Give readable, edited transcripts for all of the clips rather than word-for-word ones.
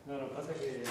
No, no, pasa que...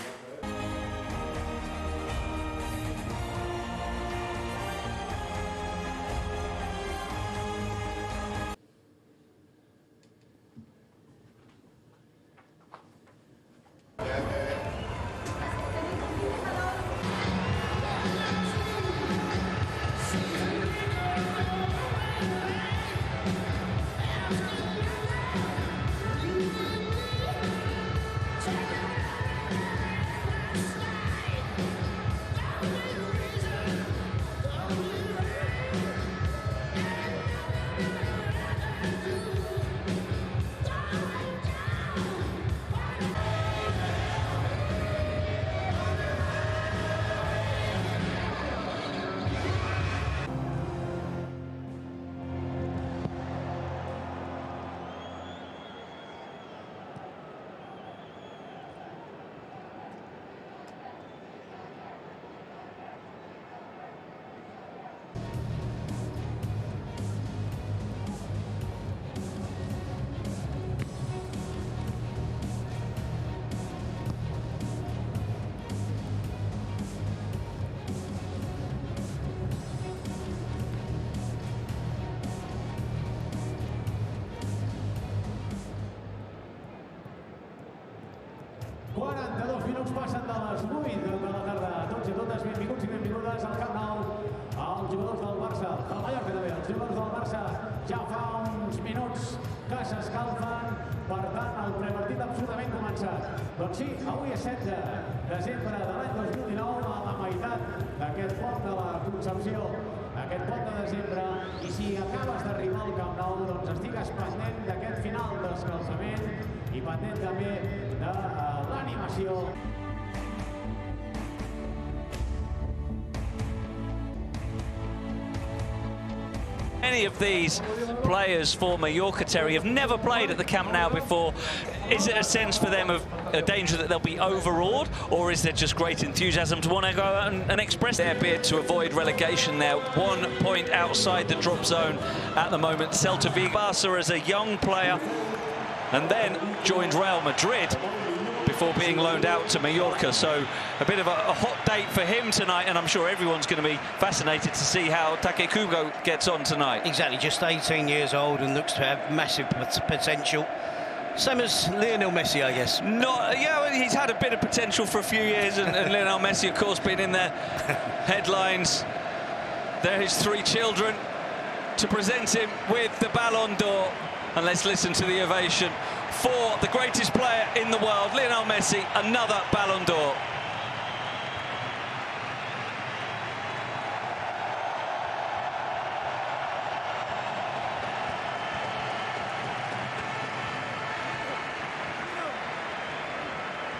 Minuts passen de les 8 de la tarda. Tots i totes, benvinguts i benvingudes al Camp Nou. Els jugadors del Barça, del Mallorca també, els jugadors del Barça ja fa uns minuts que s'escalfen. Per tant, el prepartit absolutament començat. Doncs sí, avui és 7 de desembre de l'any 2019, a la meitat d'aquest pont de la Concepció, aquest pont de desembre. I si acabes d'arribar al Camp Nou, doncs estigues pendent d'aquest final d'escalfament i pendent també de l'animació. Many of these players for Mallorca, Terry, have never played at the Camp Nou before. Is it a sense for them of a danger that they'll be overawed, or is there just great enthusiasm to want to go out and express their bid to avoid relegation there? 1 point outside the drop zone at the moment. Celta Vigo, Barca as a young player, and then joined Real Madrid before being loaned out to Mallorca. So a bit of a hot date for him tonight, and I'm sure everyone's going to be fascinated to see how Hattrick gets on tonight. Exactly, just 18 years old and looks to have massive potential. Same as Lionel Messi, I guess. Yeah, he's had a bit of potential for a few years, and Lionel Messi, of course, been in the headlines. There are his 3 children to present him with the Ballon d'Or. And let's listen to the ovation for the greatest player in the world, Lionel Messi, another Ballon d'Or.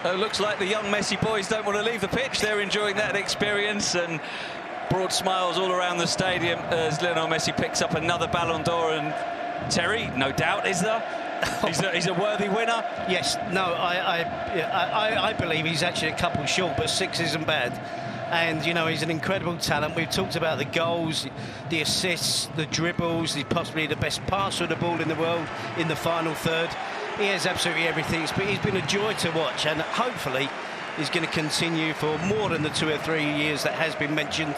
It looks like the young Messi boys don't want to leave the pitch. They're enjoying that experience, and broad smiles all around the stadium as Lionel Messi picks up another Ballon d'Or. And Terry, no doubt, is there? He's a worthy winner. Yes, no, I believe he's actually a couple short, but 6 isn't bad. And, you know, he's an incredible talent. We've talked about the goals, the assists, the dribbles. He's possibly the best passer of the ball in the world in the final third. He has absolutely everything. He's been a joy to watch, and hopefully he's going to continue for more than the 2 or 3 years that has been mentioned.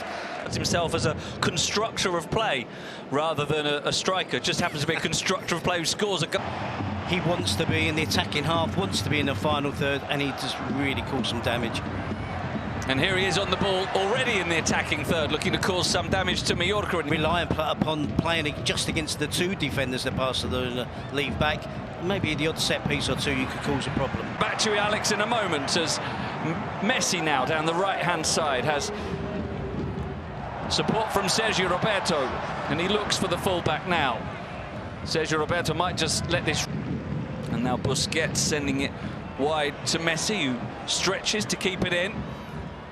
Himself as a constructor of play rather than a striker. Just happens to be a constructor of play who scores a goal. He wants to be in the attacking half, wants to be in the final third, and he just really caused some damage. And here he is on the ball already in the attacking third, looking to cause some damage to Mallorca. Reliant upon playing just against the 2 defenders that Barcelona leave back. Maybe the odd set piece or 2 you could cause a problem. Back to you, Alex, in a moment, as Messi now down the right-hand side has support from Sergio Roberto, and he looks for the fullback now. Sergio Roberto might just let this, and now Busquets sending it wide to Messi, who stretches to keep it in.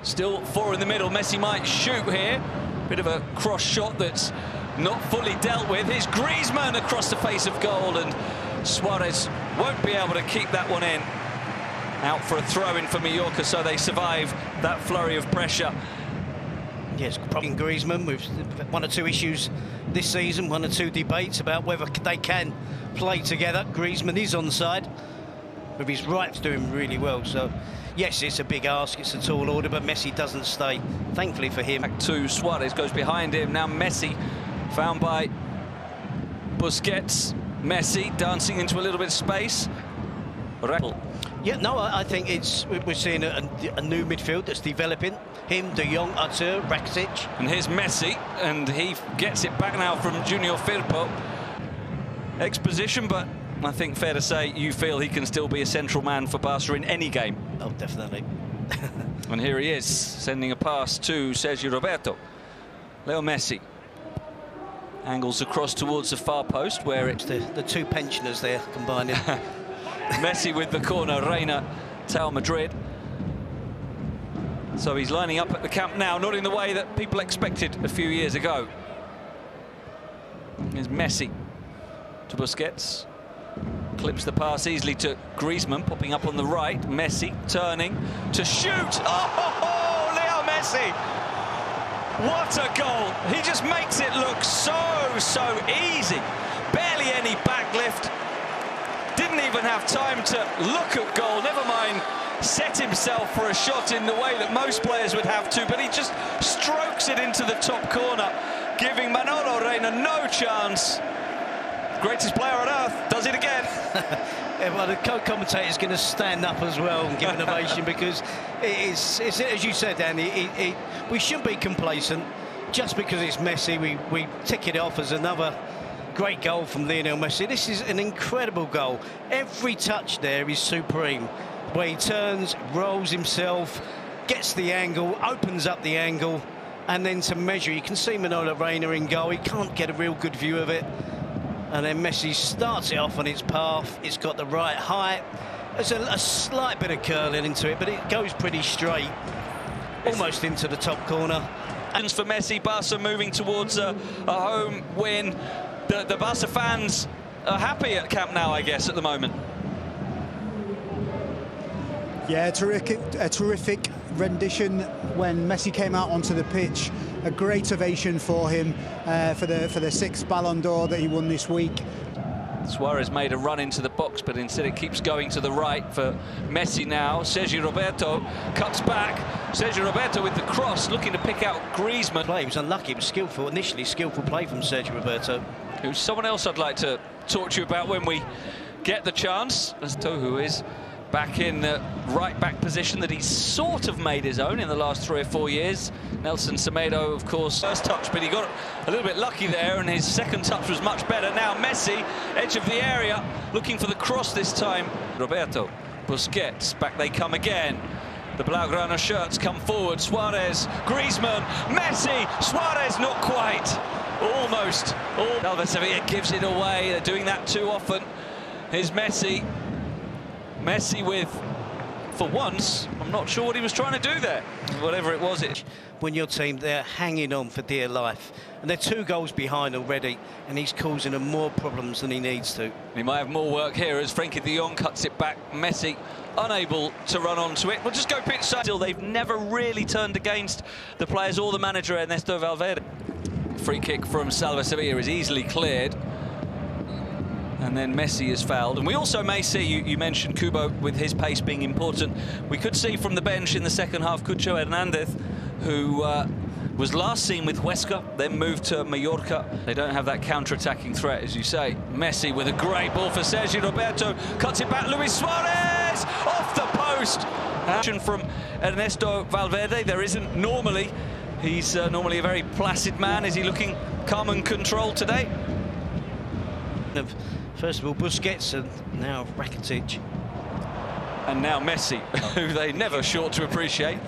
Still 4 in the middle. Messi might shoot here. Bit of a cross shot that's not fully dealt with. Here's Griezmann across the face of goal, and Suarez won't be able to keep that one in. Out for a throw-in for Mallorca, so they survive that flurry of pressure. Yes, probably Griezmann with 1 or 2 issues this season, 1 or 2 debates about whether they can play together. Griezmann is onside. with his rights doing really well. So, yes, it's a big ask, it's a tall order, but Messi doesn't stay, thankfully for him. Back to Suarez, goes behind him. Now Messi, found by Busquets. Messi dancing into a little bit of space. Yeah, no, I think we're seeing a new midfield that's developing. Him, De Jong, Arthur, Rakitic. And here's Messi, and he gets it back now from Junior Firpo. Exposition, but I think fair to say you feel he can still be a central man for Barca in any game. Oh, definitely. And here he is, sending a pass to Sergio Roberto. Leo Messi angles across towards the far post, where it's the two pensioners there combining. Messi with the corner, Reina, Tau Madrid. So he's lining up at the Camp Nou, not in the way that people expected a few years ago. Here's Messi to Busquets. Clips the pass easily to Griezmann, popping up on the right. Messi turning to shoot. Oh, Leo Messi! What a goal! He just makes it look so easy. Barely any backlift. Didn't even have time to look at goal, never mind set himself for a shot in the way that most players would have to, but he just strokes it into the top corner, giving Manolo Reina no chance. Greatest player on earth does it again. Yeah, well, the co-commentator is going to stand up as well and give an ovation, because it's as you said, Danny, we shouldn't be complacent just because it's Messi. We tick it off as another great goal from Lionel Messi. This is an incredible goal. Every touch there is supreme. Where he turns, rolls himself, gets the angle, opens up the angle, and then to measure. You can see Manolo Reina in goal. He can't get a real good view of it. And then Messi starts it off on its path. It's got the right height. There's a slight bit of curling into it, but it goes pretty straight, almost into the top corner. And for Messi, Barca moving towards a home win. The Barca fans are happy at Camp Nou, I guess, at the moment. Yeah, a terrific rendition when Messi came out onto the pitch. A great ovation for him for the sixth Ballon d'Or that he won this week. Suarez made a run into the box, but instead it keeps going to the right for Messi now. Sergio Roberto cuts back. Sergio Roberto with the cross, looking to pick out Griezmann. He was unlucky, it was skillful, initially skillful play from Sergio Roberto. Who's someone else I'd like to talk to you about when we get the chance. As Tohu is back in the right-back position that he's sort of made his own in the last 3 or 4 years. Nelson Semedo, of course, first touch, but he got a little bit lucky there, and his second touch was much better. Now Messi, edge of the area, looking for the cross this time. Roberto, Busquets, back they come again. The Blaugrana shirts come forward. Suarez, Griezmann, Messi, Suarez, not quite. Almost. Sevilla gives it away. They're doing that too often. Here's Messi. Messi with, for once, I'm not sure what he was trying to do there. Whatever it was. When your team, they're hanging on for dear life. And they're 2 goals behind already, and he's causing them more problems than he needs to. He might have more work here as Frenkie de Jong cuts it back. Messi unable to run onto it. We'll just go pitch side. Still, they've never really turned against the players or the manager, Ernesto Valverde. Free kick from Salva Sevilla is easily cleared. And then Messi is fouled. And we also may see, you mentioned Kubo with his pace being important. We could see from the bench in the second half, Cucho Hernandez, who was last seen with Huesca, then moved to Mallorca. They don't have that counter-attacking threat, as you say. Messi with a great ball for Sergio Roberto. Cuts it back, Luis Suarez! Off the post! Action from Ernesto Valverde. There isn't normally. He's normally a very placid man. Is he looking calm and controlled today? First of all, Busquets, and now Rakitic. And now Messi, who they never short to appreciate.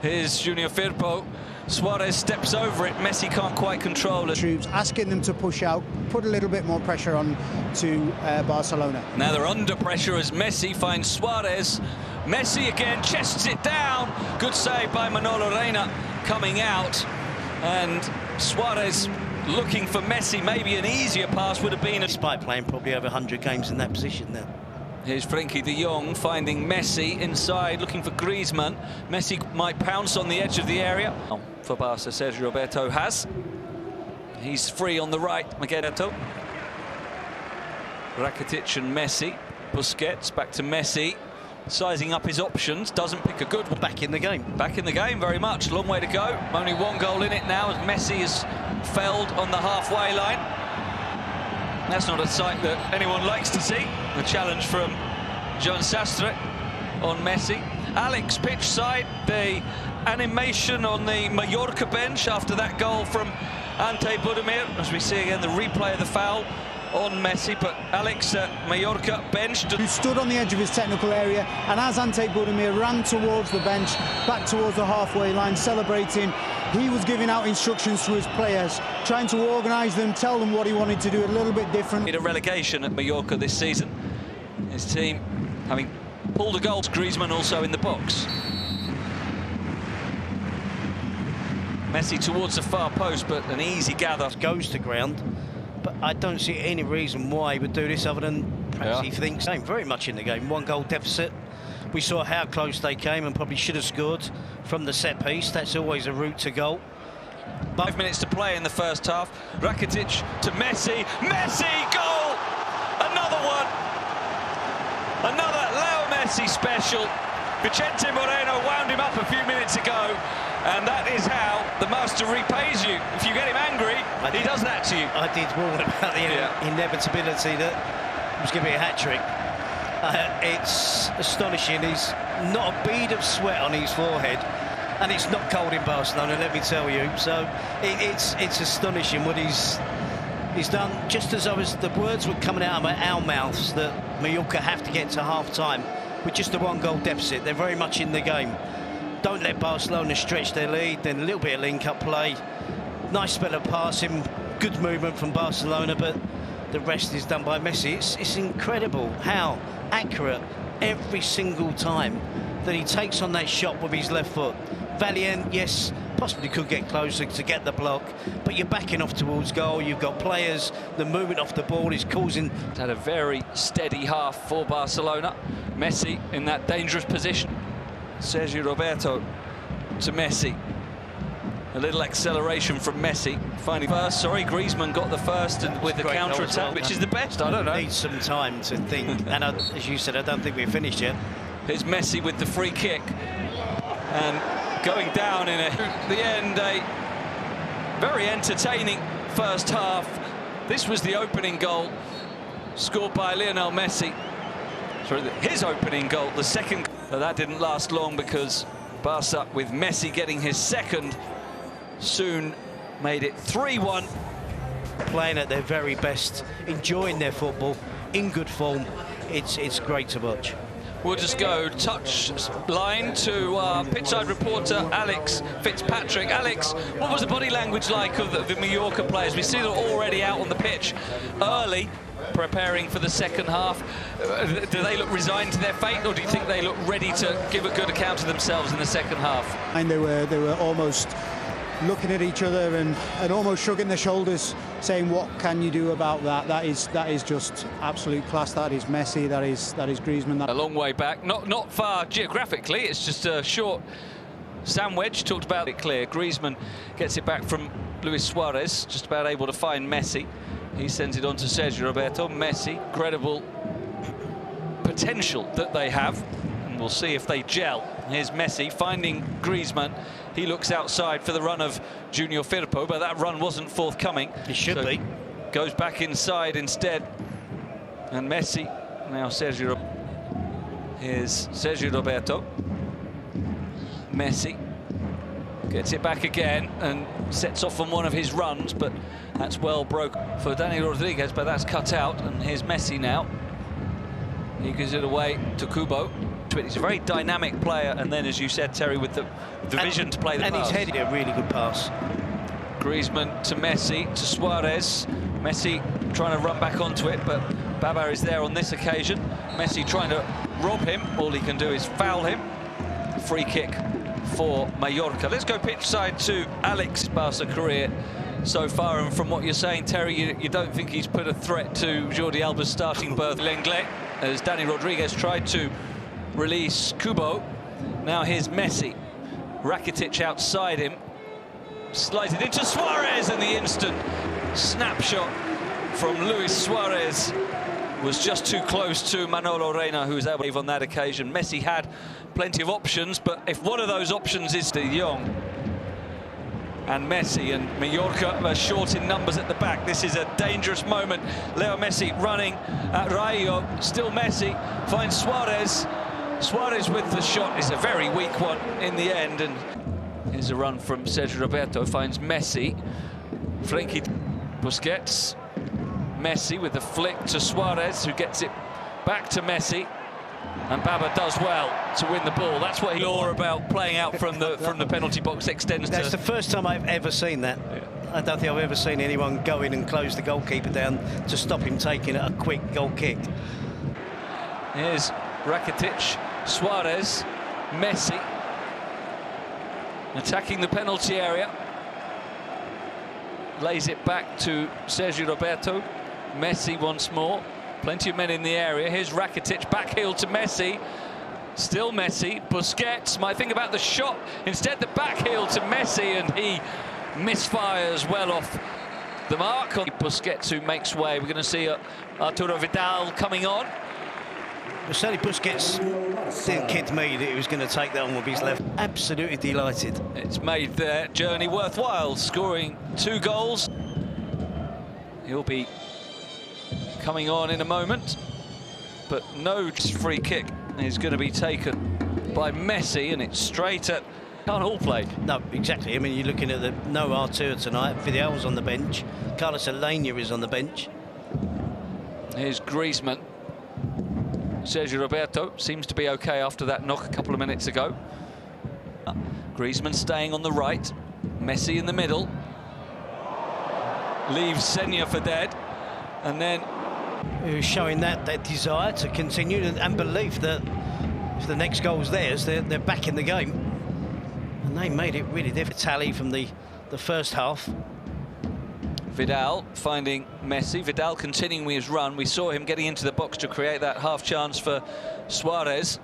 Here's Junior Firpo. Suarez steps over it. Messi can't quite control it. Troops asking them to push out, put a little bit more pressure on to Barcelona. Now they're under pressure as Messi finds Suarez. Messi again chests it down. Good save by Manolo Reina coming out. And Suarez looking for Messi. Maybe an easier pass would have been. Despite playing probably over 100 games in that position now. Here's Frenkie de Jong finding Messi inside, looking for Griezmann. Messi might pounce on the edge of the area. Oh, for Barca, Sergio Roberto has. He's free on the right, Rakitic and Messi. Busquets back to Messi, sizing up his options, doesn't pick a good one. Back in the game. Back in the game, very much. Long way to go. Only one goal in it now as Messi has failed on the halfway line. That's not a sight that anyone likes to see. The challenge from Joan Sastre on Messi. Alex pitch side, the animation on the Mallorca bench after that goal from Ante Budimir, as we see again the replay of the foul on Messi, but Alex Mallorca benched. Who stood on the edge of his technical area, and as Ante Budimir ran towards the bench, back towards the halfway line, celebrating, he was giving out instructions to his players, trying to organise them, tell them what he wanted to do a little bit different. A relegation at Mallorca this season. His team having pulled a goal. Griezmann also in the box. Messi towards the far post, but an easy gather. Goes to ground, but I don't see any reason why he would do this other than perhaps he thinks very much in the game. 1 goal deficit. We saw how close they came and probably should have scored from the set piece. That's always a route to goal. 5 minutes to play in the first half. Rakitic to Messi. Messi, goal! Another one. Another Leo Messi special. Vicente Moreno wound him up a few minutes ago, and that is how the master repays you. If you get him angry, he does that to you. I did warn about the inevitability that he was going to be a hat-trick. It's astonishing. He's not a bead of sweat on his forehead, and it's not cold in Barcelona, let me tell you. So it's astonishing what he's done. Just as the words were coming out of our mouths that Mallorca have to get to half-time with just a 1 goal deficit. They're very much in the game. Don't let Barcelona stretch their lead. Then a little bit of link-up play. Nice spell of passing. Good movement from Barcelona, but the rest is done by Messi. It's incredible how accurate every single time that he takes on that shot with his left foot. Valiant, yes, possibly could get closer to get the block, but you're backing off towards goal. You've got players. The movement off the ball is causing... Had a very steady half for Barcelona. Messi in that dangerous position. Sergio Roberto to Messi. A little acceleration from Messi. Finally first, Griezmann got the first and with the counter-attack, which is the best, I don't know. Needs some time to think, and as you said, I don't think we're finished yet. Here's Messi with the free kick. And going down in the end, a very entertaining first half. This was the opening goal scored by Lionel Messi. Sorry, his opening goal, the second. But that didn't last long because Barca, with Messi getting his second, soon made it 3-1. Playing at their very best, enjoying their football, in good form. It's great to watch. We'll just go touch line to our pitchside reporter, Alex Fitzpatrick. Alex, what was the body language like of the Mallorca players? We see them already out on the pitch early, preparing for the second half. Do they look resigned to their fate, or do you think they look ready to give a good account of themselves in the second half? And they were almost looking at each other and almost shrugging their shoulders, saying, what can you do about that? That is just absolute class. That is Messi, that is Griezmann. A long way back, not far geographically, it's just a short sandwich. Talked about it clear. Griezmann gets it back from Luis Suarez, just about able to find Messi. He sends it on to Sergio Roberto. Messi, credible potential that they have, and we'll see if they gel. Here's Messi finding Griezmann. He looks outside for the run of Junior Firpo, but that run wasn't forthcoming. It should be. Goes back inside instead. And Messi, now Sergio. Here's Sergio Roberto. Messi gets it back again and sets off on one of his runs, but that's well broke for Dani Rodriguez, but that's cut out. And here's Messi now. He gives it away to Kubo. He's a very dynamic player, and then, as you said, Terry, with the vision to play the pass. And he's headed a really good pass. Griezmann to Messi, to Suarez. Messi trying to run back onto it, but Babar is there on this occasion. Messi trying to rob him. All he can do is foul him. Free kick for Mallorca. Let's go pitch side to Alex. Barca career so far, and from what you're saying, Terry, you don't think he's put a threat to Jordi Alba's starting berth. Lenglet, as Dani Rodriguez tried to release Kubo. Now here's Messi. Rakitic outside him. Slides it into Suarez, and the instant snapshot from Luis Suarez was just too close to Manolo Reina, who was able to leave on that occasion. Messi had plenty of options, but if one of those options is De Jong and Messi, and Mallorca are short in numbers at the back, this is a dangerous moment. Leo Messi running at Rayo, still Messi, finds Suarez. Suarez with the shot is a very weak one in the end, and here's a run from Sergio Roberto, finds Messi. Frenkie Busquets. Messi with the flick to Suarez, who gets it back to Messi, and Baba does well to win the ball. That's what he's all about, playing out from the penalty box, extends That's to... the first time I've ever seen that. Yeah. I don't think I've ever seen anyone go in and close the goalkeeper down to stop him taking a quick goal kick. Here's Rakitic, Suarez, Messi attacking the penalty area, lays it back to Sergio Roberto. Messi once more, plenty of men in the area. Here's Rakitic, back heel to Messi, still Messi. Busquets, my thing about the shot, instead the back heel to Messi, and he misfires well off the mark. Busquets, who makes way. We're going to see Arturo Vidal coming on. Well, certainly Busquets didn't kid me that he was going to take that on with his left. Absolutely delighted. It's made their journey worthwhile, scoring 2 goals. He'll be coming on in a moment, but no free kick is going to be taken by Messi, and it's straight at... Can't all play. No, exactly. I mean, you're looking at the no Artur tonight. Vidal's on the bench. Carlos Alenia is on the bench. Here's Griezmann. Sergio Roberto seems to be okay after that knock a couple of minutes ago. Griezmann staying on the right. Messi in the middle. Leaves Senya for dead. And then... Who's showing that desire to continue and belief that if the next goal's theirs, they're back in the game. And they made it really difficult. Tally from the first half. Vidal finding Messi. Vidal continuing with his run. We saw him getting into the box to create that half chance for Suarez.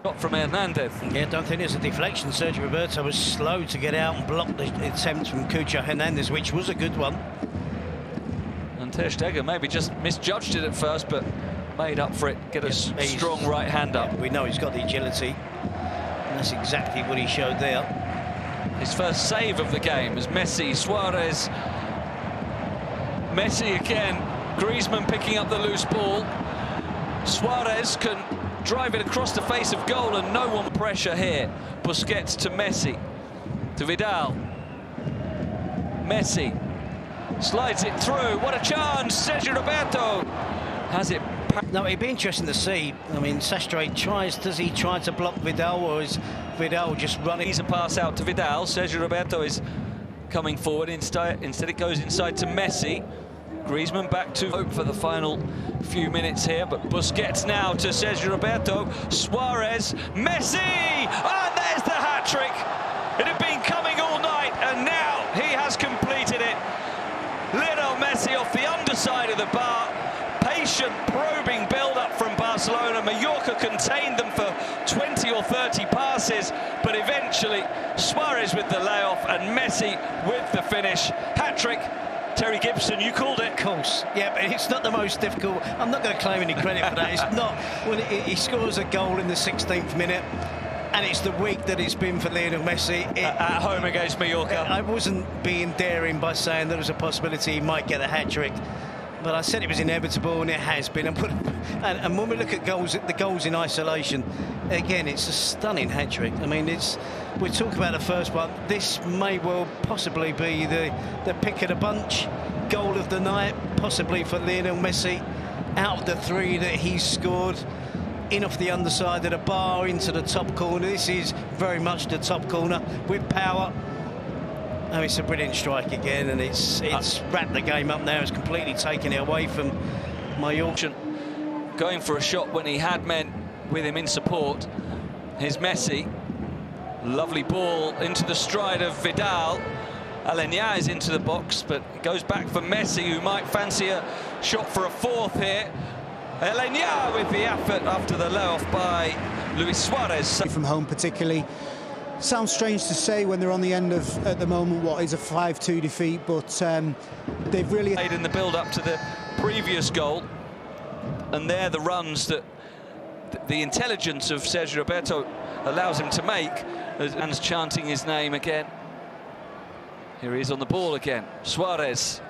Got from Hernandez. Yeah, don't think there's a deflection. Sergio Roberto was slow to get out and block the attempt from Cucho Hernandez, which was a good one. And Ter Stegen maybe just misjudged it at first, but made up for it. Get a strong right hand up. Yeah, we know he's got the agility. And that's exactly what he showed there. His first save of the game is Messi, Suarez. Messi again, Griezmann picking up the loose ball. Suarez can drive it across the face of goal, and no one pressure here. Busquets to Messi, to Vidal. Messi slides it through. What a chance! Sergio Roberto has it. No, it'd be interesting to see. I mean, Sastre does he try to block Vidal, or is Vidal just running? He's a pass out to Vidal. Sergio Roberto is coming forward. Instead it goes inside to Messi. Griezmann back to hope for the final few minutes here, but Busquets now to Sergio Roberto. Suarez, Messi, and there's the hat-trick. It had been coming all night, and now he has completed it. Lionel Messi off the underside of the bar. Patient, probing build-up from Barcelona. Mallorca contained them for 20 or 30 passes, but eventually Suarez with the layoff and Messi with the finish. Hat-trick. Terry Gibson, you called it. Of course, yeah, but it's not the most difficult. I'm not going to claim any credit for that. It's not when he scores a goal in the 16th minute, and it's the week that it's been for Lionel Messi. At home against Mallorca. I wasn't being daring by saying there was a possibility he might get a hat-trick, but I said it was inevitable, and it has been. And when we look at goals, the goals in isolation, again, it's a stunning hat-trick. I mean, we talk about the first one. This may well possibly be the pick of the bunch, goal of the night, possibly for Lionel Messi. Out of the 3 that he's scored, in off the underside of the bar into the top corner. This is very much the top corner with power. Oh, it's a brilliant strike again, and it's wrapped the game up now. It's completely taken it away from Mallorca. Going for a shot when he had men with him in support. Here's Messi. Lovely ball into the stride of Vidal. Alenia is into the box, but it goes back for Messi, who might fancy a shot for a 4th here. Alenia with the effort after the layoff by Luis Suarez. From home particularly. Sounds strange to say when they're on the end of, at the moment, what is a 5-2 defeat, but they've really... ...in the build-up to the previous goal. and they're the runs that the intelligence of Sergio Roberto allows him to make, and chanting his name again. Here he is on the ball again. Suarez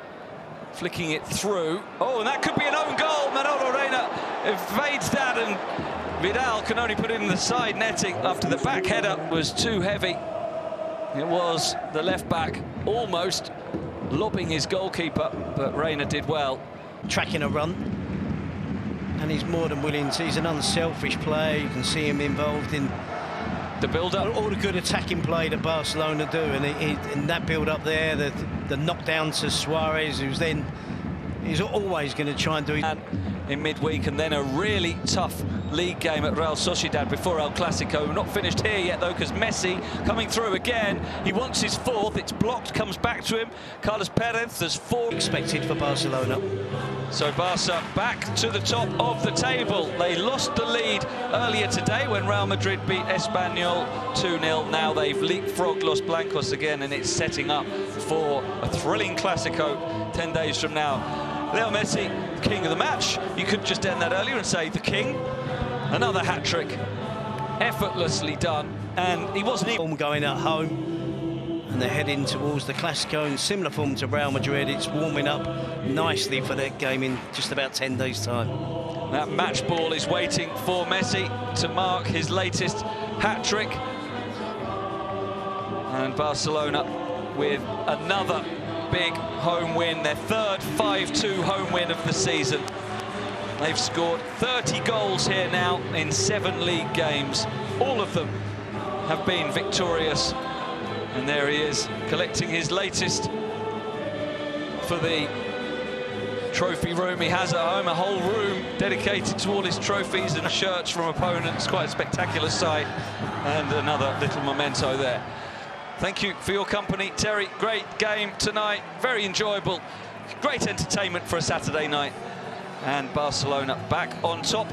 flicking it through. Oh, and that could be an own goal. Manolo Reina evades that, and Vidal can only put it in the side netting after the back header was too heavy. It was the left back almost lobbing his goalkeeper, but Reina did well. Tracking a run, and he's more than willing to. He's an unselfish player. You can see him involved in the build-up, all the good attacking play that Barcelona do, and in that build-up there, the knockdown to Suarez, he's always going to try and do it. In midweek, and then a really tough league game at Real Sociedad before El Clasico. Not finished here yet though, because Messi coming through again. He wants his fourth. It's blocked, comes back to him. Carlos Perez, there's 4 expected for Barcelona. So Barca back to the top of the table. They lost the lead earlier today when Real Madrid beat Espanyol 2-0. Now they've leapfrogged Los Blancos again, and it's setting up for a thrilling Clasico 10 days from now. Lionel Messi, king of the match. You could just end that earlier and say the king. Another hat-trick, effortlessly done, and he wasn't even going at home, and they're heading towards the Clasico in similar form to Real Madrid. It's warming up nicely for that game in just about 10 days' time. That match ball is waiting for Messi to mark his latest hat-trick, and Barcelona with another big home win, their third 5-2 home win of the season. They've scored 30 goals here now in 7 league games. All of them have been victorious. And there he is, collecting his latest for the trophy room he has at home. A whole room dedicated to all his trophies and shirts from opponents. Quite a spectacular sight. And another little memento there. Thank you for your company, Terry. Great game tonight, very enjoyable. Great entertainment for a Saturday night. And Barcelona back on top.